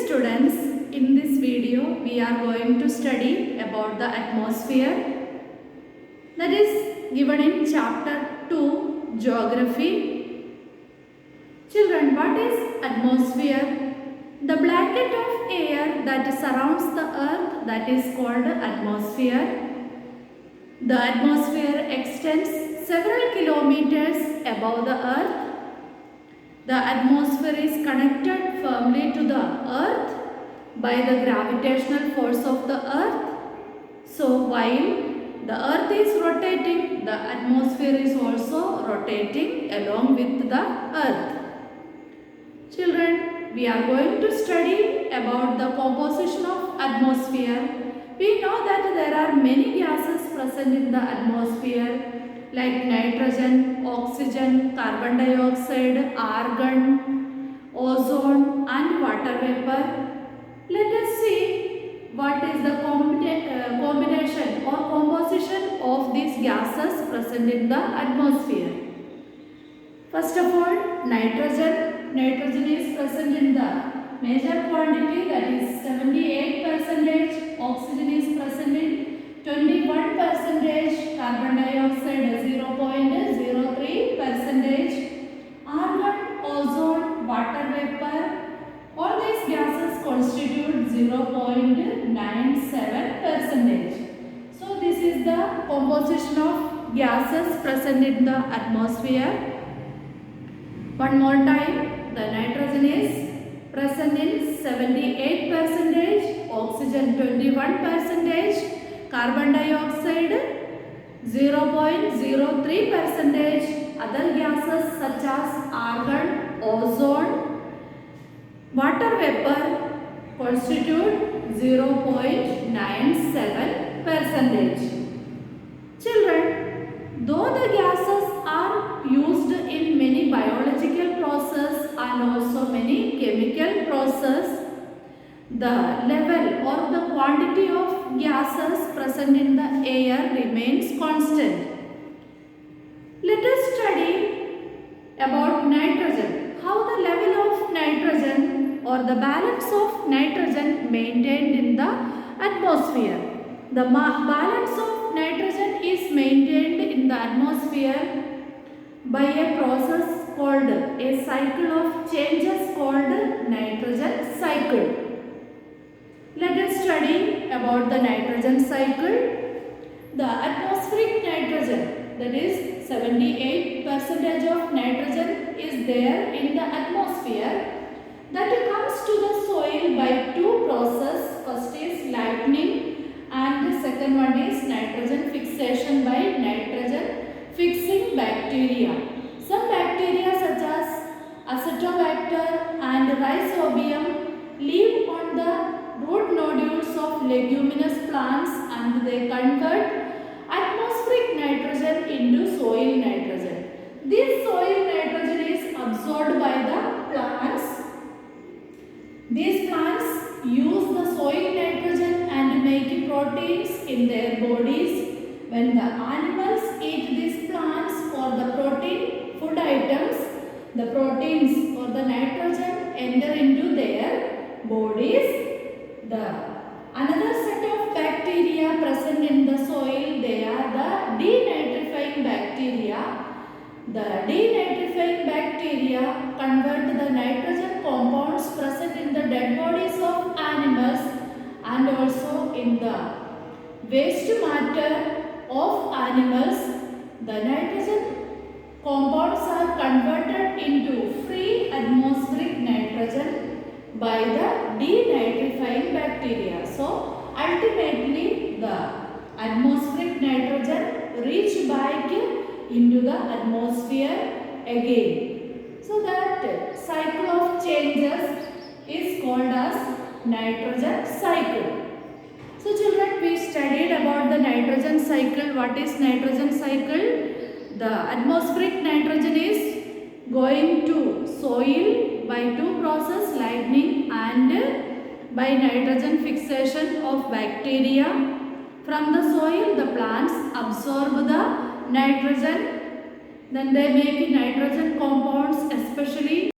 students, in this video we are going to study about the atmosphere, that is given in chapter 2 geography. Children, what is atmosphere? The blanket of air that surrounds the earth, that is called atmosphere. The atmosphere extends several kilometers above the earth. The atmosphere is connected firmly to the earth by the gravitational force of the earth. So while the earth is rotating, the atmosphere is also rotating along with the earth. Children, we are going to study about the composition of atmosphere. We know that there are many gases present in the atmosphere like nitrogen, oxygen, carbon dioxide, argon, ozone and water vapor. Let us see what is the combination or composition of these gases present in the atmosphere. First of all, nitrogen. Nitrogen is present in the major quantity, that is 78%. Oxygen is present in 21%. Carbon dioxide 0.03%. Argon, ozone, water vapor, all these gases constitute 0.97%. So this is the composition of gases present in the atmosphere. One more time, the nitrogen is present in 78%, oxygen 21%, carbon dioxide 0.03%, other gases such as argon, ozone, water vapor constitute 0.97%. Children, though the gases are used in many biological processes and also many chemical processes, the level or the quantity of gases present in the air remains constant. Let us study about nitrogen. How the level of nitrogen or the balance of nitrogen maintained in the atmosphere. The balance of nitrogen is maintained in the atmosphere by a process called a cycle of changes called nitrogen cycle. Let us study about the nitrogen cycle. The atmospheric nitrogen, that is 78% of nitrogen is there in the atmosphere, that comes to the soil by two processes. First is lightning and the second one is nitrogen fixation by nitrogen fixing bacteria. Some bacteria such as Acetobacter and Rhizobium live on the root nodules of leguminous plants and they convert atmospheric nitrogen into soil nitrogen. This soil nitrogen is absorbed by the plants. These plants use the soil nitrogen and make proteins in their bodies. When the animals eat these plants or the protein food items, the proteins or the nitrogen enter into their bodies. Another set of bacteria present in the soil, they are the denitrifying bacteria. The denitrifying bacteria convert the nitrogen compounds present in the dead bodies of animals and also in the waste matter of animals. The nitrogen compounds are converted into free atmospheric nitrogen by the denitrifying bacteria. So ultimately the atmospheric nitrogen reach back into the atmosphere again. So that cycle of changes is called as nitrogen cycle. So children, we studied about the nitrogen cycle. What is nitrogen cycle? The atmospheric nitrogen is going to soil by two processes, lightning and by nitrogen fixation of bacteria. From the soil, the plants absorb the nitrogen, then they make nitrogen compounds, especially